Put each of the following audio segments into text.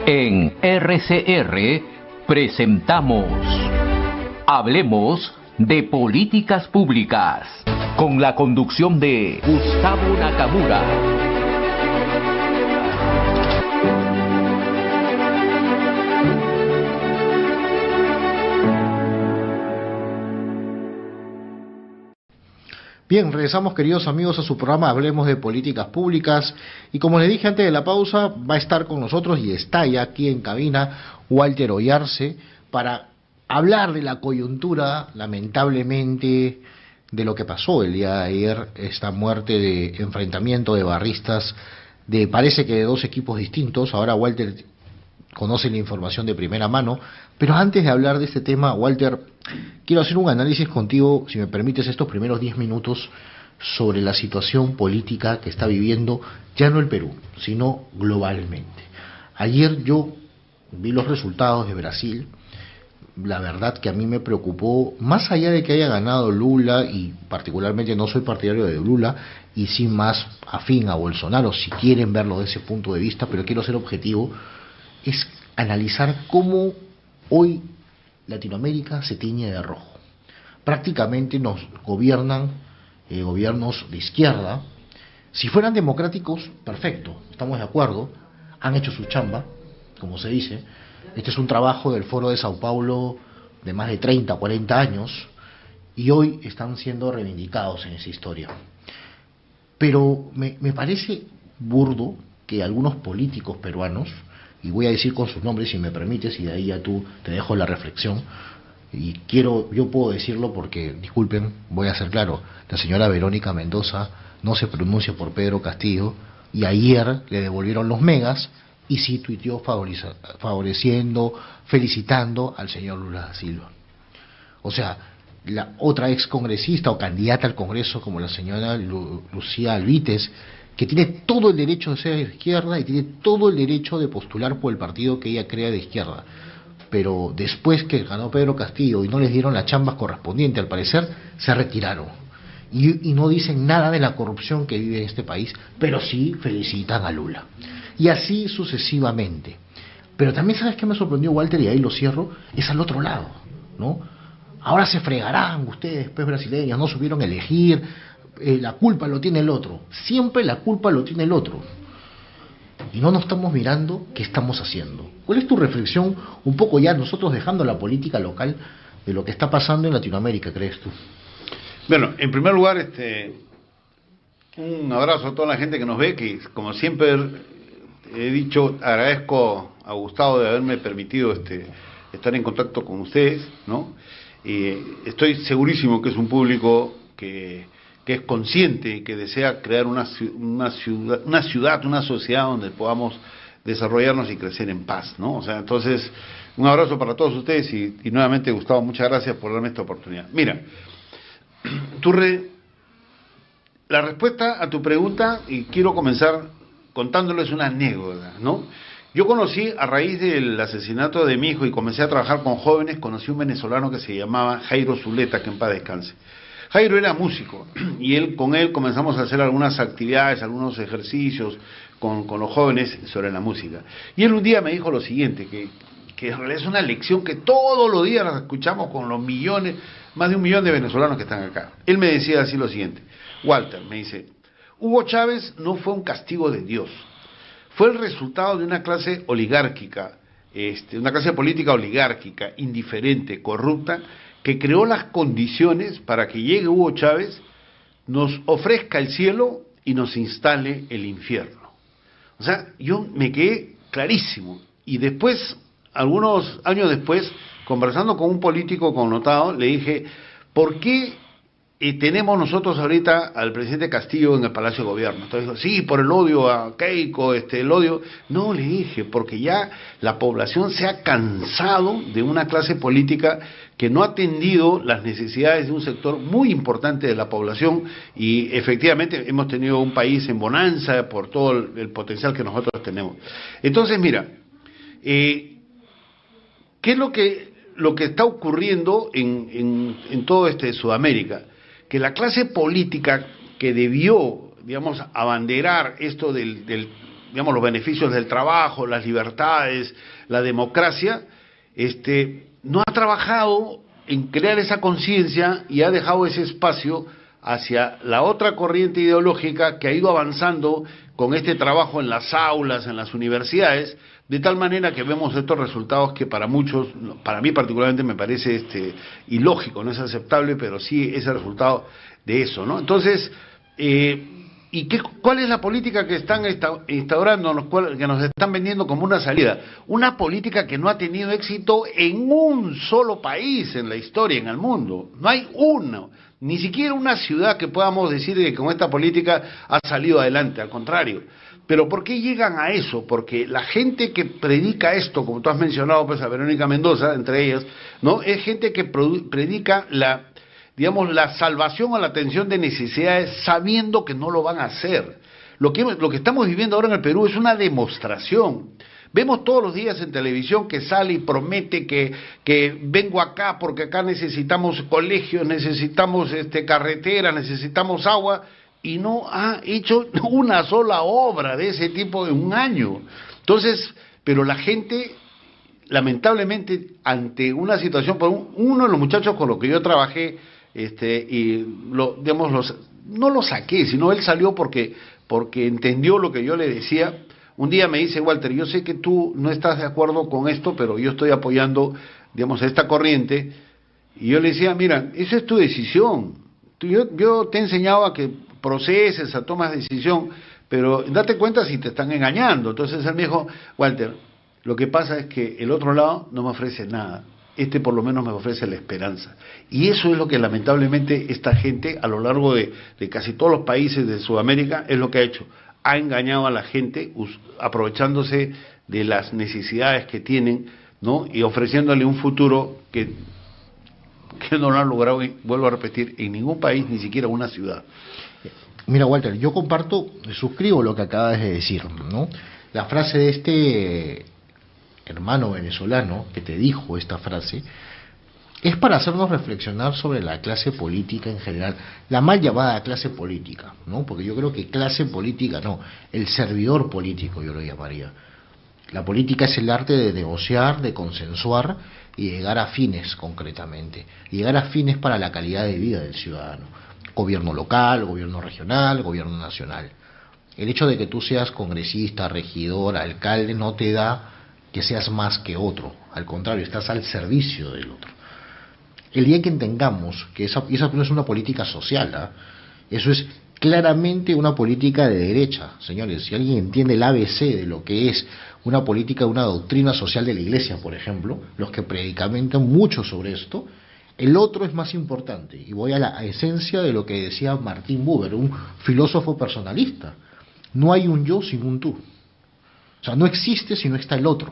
En RCR presentamos Hablemos de Políticas Públicas, con la conducción de Gustavo Nakamura. Bien, regresamos, queridos amigos, a su programa Hablemos de Políticas Públicas, y como les dije antes de la pausa, va a estar con nosotros y está ya aquí en cabina Walter Oyarce para hablar de la coyuntura, lamentablemente, de lo que pasó el día de ayer, esta muerte de enfrentamiento de barristas parece que de dos equipos distintos. Ahora Walter conoce la información de primera mano, pero antes de hablar de este tema, Walter, quiero hacer un análisis contigo, si me permites, estos primeros 10 minutos sobre la situación política que está viviendo ya no el Perú, sino globalmente. Ayer yo vi los resultados de Brasil. La verdad que a mí me preocupó, más allá de que haya ganado Lula, y particularmente no soy partidario de Lula, y sí más afín a Bolsonaro, si quieren verlo desde ese punto de vista, pero quiero ser objetivo, es analizar cómo hoy Latinoamérica se tiñe de rojo. Prácticamente nos gobiernan gobiernos de izquierda. Si fueran democráticos, perfecto, estamos de acuerdo, han hecho su chamba, como se dice. Este es un trabajo del Foro de Sao Paulo de más de 30, 40 años, y hoy están siendo reivindicados en esa historia. Pero me parece burdo que algunos políticos peruanos, y voy a decir con sus nombres si me permites, y de ahí ya tú te dejo la reflexión, y yo puedo decirlo porque, disculpen, voy a ser claro, la señora Verónica Mendoza no se pronuncia por Pedro Castillo, y ayer le devolvieron los megas, y sí tuiteó favoreciendo, felicitando al señor Lula da Silva. O sea, la otra ex congresista o candidata al Congreso como la señora Lucía Albites, que tiene todo el derecho de ser de izquierda y tiene todo el derecho de postular por el partido que ella crea de izquierda, pero después que ganó Pedro Castillo y no les dieron la chamba correspondiente, al parecer, se retiraron. Y no dicen nada de la corrupción que vive en este país, pero sí felicitan a Lula. Y así sucesivamente. Pero también, ¿sabes qué me sorprendió, Walter? Y ahí lo cierro, es al otro lado, ¿no? Ahora se fregarán ustedes, pues, brasileños, no supieron elegir, la culpa lo tiene el otro. Siempre la culpa lo tiene el otro. Y no nos estamos mirando qué estamos haciendo. ¿Cuál es tu reflexión, un poco ya nosotros dejando la política local, de lo que está pasando en Latinoamérica, crees tú? Bueno, en primer lugar, un abrazo a toda la gente que nos ve, que como siempre he dicho, agradezco a Gustavo de haberme permitido estar en contacto con ustedes, ¿no? Estoy segurísimo que es un público que es consciente y que desea crear una ciudad, una sociedad donde podamos desarrollarnos y crecer en paz, ¿no? O sea, entonces, un abrazo para todos ustedes y nuevamente, Gustavo, muchas gracias por darme esta oportunidad. Mira, la respuesta a tu pregunta, y quiero comenzar contándoles una anécdota, ¿no? Yo conocí, a raíz del asesinato de mi hijo y comencé a trabajar con jóvenes, conocí un venezolano que se llamaba Jairo Zuleta, que en paz descanse. Jairo era músico y con él comenzamos a hacer algunas actividades, algunos ejercicios con los jóvenes sobre la música. Y él un día me dijo lo siguiente, que en realidad es una lección que todos los días la escuchamos con los millones, más de 1 millón de venezolanos que están acá. Él me decía así lo siguiente: Walter, me dice, Hugo Chávez no fue un castigo de Dios, fue el resultado de una clase oligárquica, una clase política oligárquica, indiferente, corrupta, que creó las condiciones para que llegue Hugo Chávez, nos ofrezca el cielo y nos instale el infierno. O sea, yo me quedé clarísimo. Y después, algunos años después, conversando con un político connotado, le dije, ¿por qué tenemos nosotros ahorita al presidente Castillo en el Palacio de Gobierno? Entonces dijo, sí, por el odio a Keiko, el odio. No, le dije, porque ya la población se ha cansado de una clase política que no ha atendido las necesidades de un sector muy importante de la población, y efectivamente hemos tenido un país en bonanza por todo el potencial que nosotros tenemos. Entonces, mira, ¿qué es lo que está ocurriendo en todo Sudamérica? Que la clase política que debió, digamos, abanderar esto del digamos, los beneficios del trabajo, las libertades, la democracia, no ha trabajado en crear esa conciencia y ha dejado ese espacio hacia la otra corriente ideológica que ha ido avanzando con este trabajo en las aulas, en las universidades, de tal manera que vemos estos resultados que para muchos, para mí particularmente me parece ilógico, no es aceptable, pero sí es el resultado de eso, ¿no? Entonces, ¿cuál es la política que están instaurando, que nos están vendiendo como una salida? Una política que no ha tenido éxito en un solo país en la historia, en el mundo. No hay uno, ni siquiera una ciudad que podamos decir que con esta política ha salido adelante, al contrario. Pero ¿por qué llegan a eso? Porque la gente que predica esto, como tú has mencionado, pues a Verónica Mendoza, entre ellas, ¿no? Es gente que predica la salvación o la atención de necesidades sabiendo que no lo van a hacer. Lo que estamos viviendo ahora en el Perú es una demostración. Vemos todos los días en televisión que sale y promete que vengo acá porque acá necesitamos colegios, necesitamos carreteras, necesitamos agua, y no ha hecho una sola obra de ese tipo en un año. Entonces, pero la gente, lamentablemente, ante una situación, por uno de los muchachos con los que yo trabajé, no lo saqué, sino él salió porque entendió lo que yo le decía. Un día me dice: Walter, yo sé que tú no estás de acuerdo con esto, pero yo estoy apoyando, a esta corriente. Y yo le decía: mira, esa es tu decisión. Yo te he enseñado a que proceses, a tomas decisión, pero date cuenta si te están engañando. Entonces él me dijo: Walter, lo que pasa es que el otro lado no me ofrece nada. Por lo menos me ofrece la esperanza. Y eso es lo que lamentablemente esta gente a lo largo de casi todos los países de Sudamérica es lo que ha hecho. Ha engañado a la gente aprovechándose de las necesidades que tienen, ¿no? Y ofreciéndole un futuro que no lo han logrado, vuelvo a repetir, en ningún país, ni siquiera una ciudad. Mira, Walter, yo suscribo lo que acabas de decir, ¿no? La frase de este hermano venezolano que te dijo esta frase es para hacernos reflexionar sobre la clase política en general, la mal llamada clase política, ¿no? Porque yo creo que clase política no, el servidor político yo lo llamaría. La política es el arte de negociar, de consensuar y llegar a fines concretamente, llegar a fines para la calidad de vida del ciudadano, gobierno local, gobierno regional, gobierno nacional. El hecho de que tú seas congresista, regidor, alcalde no te da que seas más que otro, al contrario, estás al servicio del otro. El día que entendamos que esa no es una política social, ¿eh? Eso es claramente una política de derecha, señores. Si alguien entiende el ABC de lo que es una política, una doctrina social de la Iglesia, por ejemplo, los que predicamentan mucho sobre esto, el otro es más importante. Y voy a la esencia de lo que decía Martin Buber, un filósofo personalista. No hay un yo sin un tú. O sea, no existe si no está el otro.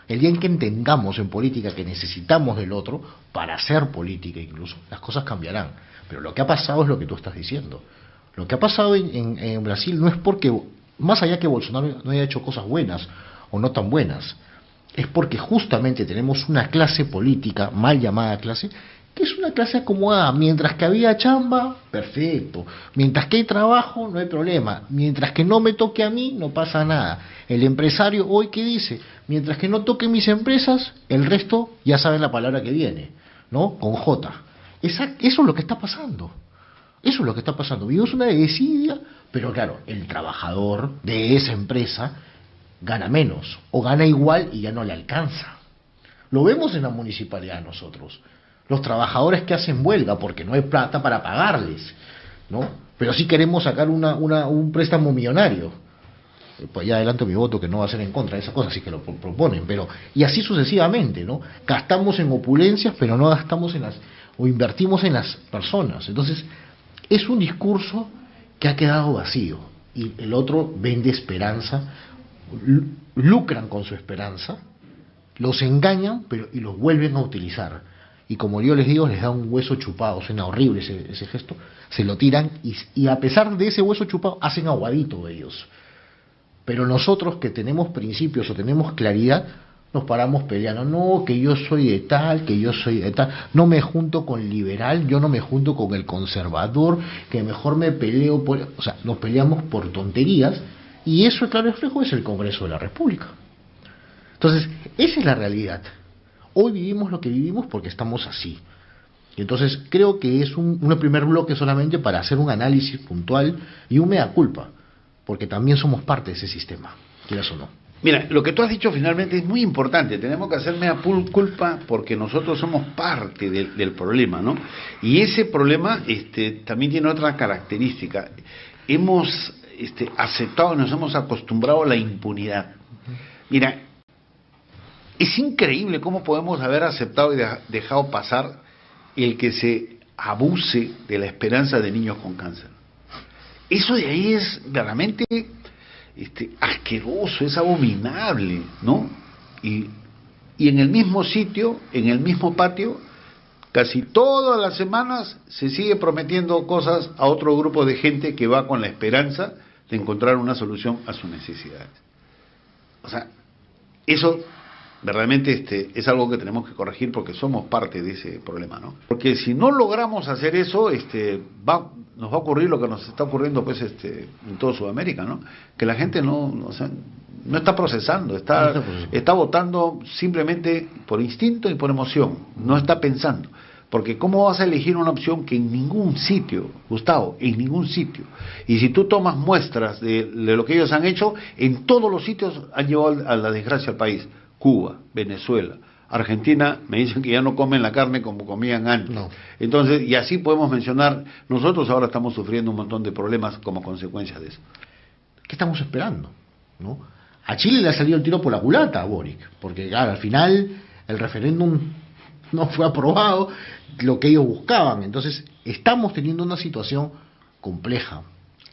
El día en que entendamos en política que necesitamos del otro para hacer política incluso, las cosas cambiarán. Pero lo que ha pasado es lo que tú estás diciendo. Lo que ha pasado en Brasil no es porque, más allá que Bolsonaro no haya hecho cosas buenas o no tan buenas, es porque justamente tenemos una clase política, mal llamada clase, que es una clase acomodada. Mientras que había chamba, perfecto. Mientras que hay trabajo, no hay problema. Mientras que no me toque a mí, no pasa nada. El empresario hoy, ¿qué dice? Mientras que no toque mis empresas, el resto ya saben la palabra que viene, ¿no? Con J. Eso es lo que está pasando. Eso es lo que está pasando. Vivimos una desidia, pero claro, el trabajador de esa empresa gana menos, o gana igual y ya no le alcanza. Lo vemos en la municipalidad nosotros. Los trabajadores que hacen huelga porque no hay plata para pagarles, ¿no? Pero sí queremos sacar un préstamo millonario. Pues ya adelanto mi voto que no va a ser en contra de esa cosa, así que lo proponen, pero y así sucesivamente, ¿no? Gastamos en opulencias, pero no gastamos o invertimos en las personas. Entonces, es un discurso que ha quedado vacío y el otro vende esperanza, lucran con su esperanza, los engañan, y los vuelven a utilizar. Y como yo les digo, les da un hueso chupado, suena horrible ese gesto, se lo tiran y a pesar de ese hueso chupado hacen aguadito ellos. Pero nosotros que tenemos principios o tenemos claridad, nos paramos peleando, no, que yo soy de tal, que yo soy de tal, no me junto con el liberal, yo no me junto con el conservador, que mejor me peleo por... O sea, nos peleamos por tonterías Y eso, el claro reflejo, es el Congreso de la República. Entonces, esa es la realidad. Hoy vivimos lo que vivimos porque estamos así. Y entonces creo que es un primer bloque solamente para hacer un análisis puntual y un mea culpa, porque también somos parte de ese sistema, quieras o no. Mira, lo que tú has dicho finalmente es muy importante. Tenemos que hacer mea culpa porque nosotros somos parte del problema, ¿no? Y ese problema también tiene otra característica. Hemos aceptado, nos hemos acostumbrado a la impunidad. Mira, es increíble cómo podemos haber aceptado y dejado pasar el que se abuse de la esperanza de niños con cáncer. Eso de ahí es realmente asqueroso, es abominable, ¿no? Y en el mismo sitio, en el mismo patio, casi todas las semanas se sigue prometiendo cosas a otro grupo de gente que va con la esperanza de encontrar una solución a sus necesidades. O sea, eso verdaderamente es algo que tenemos que corregir porque somos parte de ese problema, ¿no? Porque si no logramos hacer eso, nos va a ocurrir lo que nos está ocurriendo pues en toda Sudamérica, ¿no? Que la gente no está procesando, está votando simplemente por instinto y por emoción, no está pensando. Porque ¿cómo vas a elegir una opción que en ningún sitio, Gustavo, en ningún sitio? Y si tú tomas muestras de lo que ellos han hecho, en todos los sitios han llevado a la desgracia al país. Cuba, Venezuela, Argentina, me dicen que ya no comen la carne como comían antes. No. Entonces, y así podemos mencionar, nosotros ahora estamos sufriendo un montón de problemas como consecuencia de eso. ¿Qué estamos esperando? ¿No? A Chile le ha salido el tiro por la culata a Boric, porque claro, al final el referéndum no fue aprobado, lo que ellos buscaban. Entonces, estamos teniendo una situación compleja.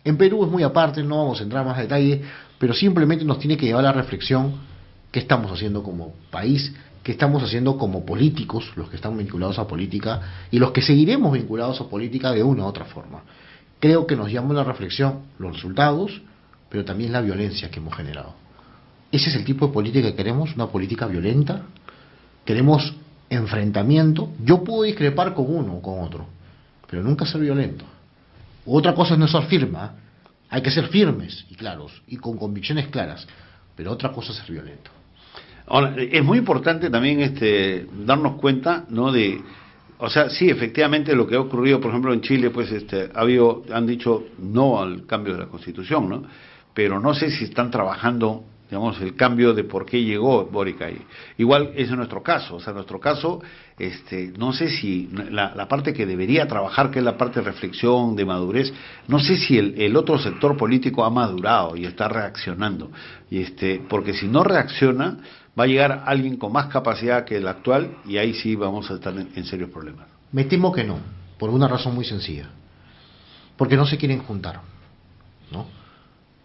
En Perú es muy aparte, no vamos a entrar más a detalle, pero simplemente nos tiene que llevar a la reflexión. ¿Qué estamos haciendo como país? ¿Qué estamos haciendo como políticos, los que están vinculados a política y los que seguiremos vinculados a política de una u otra forma? Creo que nos llama a la reflexión los resultados, pero también la violencia que hemos generado. ¿Ese es el tipo de política que queremos? ¿Una política violenta? ¿Queremos enfrentamiento? Yo puedo discrepar con uno o con otro, pero nunca ser violento. Otra cosa es no ser firme, ¿eh? Hay que ser firmes y claros, y con convicciones claras, pero otra cosa es ser violento. Ahora, es muy importante también darnos cuenta, ¿no? O sea, sí, efectivamente lo que ha ocurrido, por ejemplo, en Chile, pues han dicho no al cambio de la Constitución, ¿no? Pero no sé si están trabajando, digamos, el cambio de por qué llegó Boric ahí. Igual es en nuestro caso, o sea, en nuestro caso, no sé si la parte que debería trabajar, que es la parte de reflexión, de madurez, no sé si el otro sector político ha madurado y está reaccionando, porque si no reacciona, va a llegar alguien con más capacidad que el actual y ahí sí vamos a estar en serios problemas. Me temo que no, por una razón muy sencilla, porque no se quieren juntar, ¿no?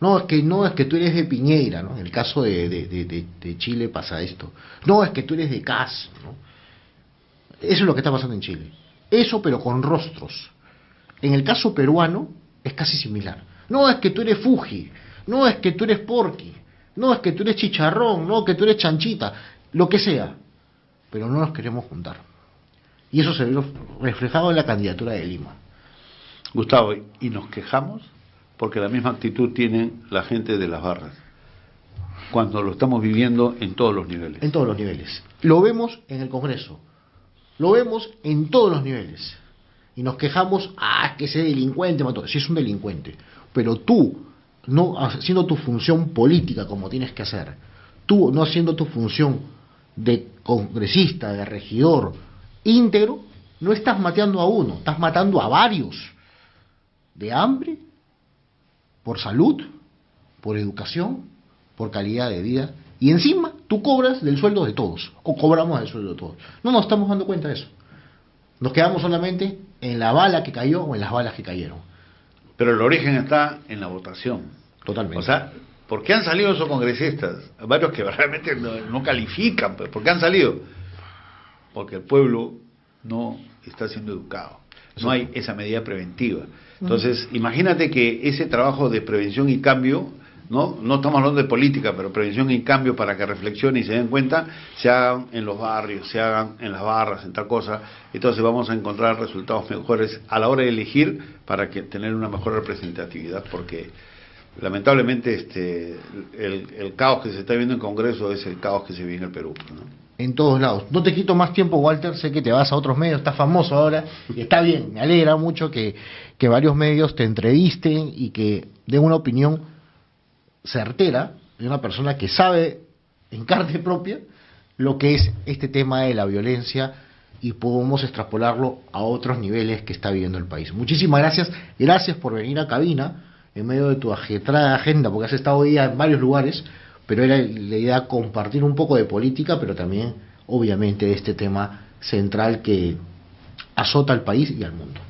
No, es que tú eres de Piñera, ¿no? En el caso de Chile pasa esto. No, es que tú eres de Kast, ¿no? Eso es lo que está pasando en Chile. Eso, pero con rostros. En el caso peruano es casi similar. No, es que tú eres Fuji. No, es que tú eres Porky. No, es que tú eres Chicharrón. No, que tú eres Chanchita. Lo que sea. Pero no nos queremos juntar. Y eso se ve reflejado en la candidatura de Lima. Gustavo, ¿y nos quejamos? Porque la misma actitud tienen la gente de las barras, cuando lo estamos viviendo en todos los niveles. En todos los niveles. Lo vemos en el Congreso, lo vemos en todos los niveles. Y nos quejamos, que ese delincuente mató. Sí, es un delincuente, pero tú, no haciendo tu función política como tienes que hacer, tú no haciendo tu función de congresista, de regidor íntegro, no estás matando a uno, estás matando a varios. De hambre, por salud, por educación, por calidad de vida, y encima tú cobras del sueldo de todos, o cobramos del sueldo de todos. No nos estamos dando cuenta de eso. Nos quedamos solamente en la bala que cayó o en las balas que cayeron. Pero el origen está en la votación. Totalmente. O sea, ¿por qué han salido esos congresistas? Varios que realmente no califican. ¿Por qué han salido? Porque el pueblo no está siendo educado. No hay esa medida preventiva. Entonces, imagínate que ese trabajo de prevención y cambio, no estamos hablando de política, pero prevención y cambio para que reflexionen y se den cuenta, se hagan en los barrios, se hagan en las barras, en tal cosa. Entonces vamos a encontrar resultados mejores a la hora de elegir para tener una mejor representatividad, porque lamentablemente el caos que se está viendo en Congreso es el caos que se vive en el Perú, ¿no? En todos lados. No te quito más tiempo, Walter, sé que te vas a otros medios, estás famoso ahora, y está bien, me alegra mucho que varios medios te entrevisten y que den una opinión certera de una persona que sabe en carne propia lo que es este tema de la violencia y podemos extrapolarlo a otros niveles que está viviendo el país. Muchísimas gracias, gracias por venir a cabina en medio de tu agitada agenda, porque has estado hoy día en varios lugares, pero era la idea compartir un poco de política, pero también obviamente de este tema central que azota al país y al mundo.